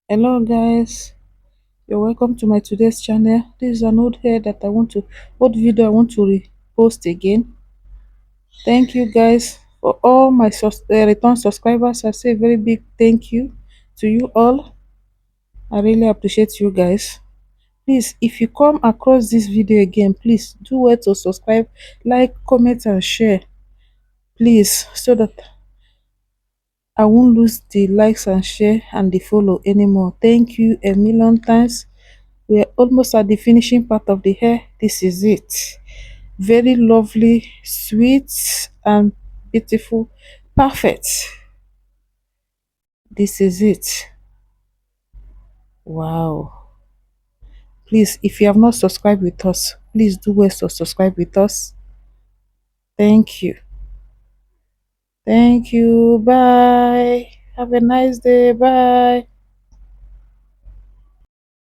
Hello guys, you're welcome to my today's channel. This is an old hair that old video I want to repost again. Thank you guys for all my return subscribers. I say a very big thank you to you all. I really appreciate you guys. Please, if you come across this video again, please do well to subscribe, like, comment and share. Please, so that I won't lose the likes and share and the follow anymore. Thank you a million times. We're almost at the finishing part of the hair. This is it. Very lovely, sweet and beautiful. Perfect. This is it. Wow. Please, if you have not subscribed with us, please do well to subscribe with us. Thank you. Thank you. Bye. Have a nice day. Bye.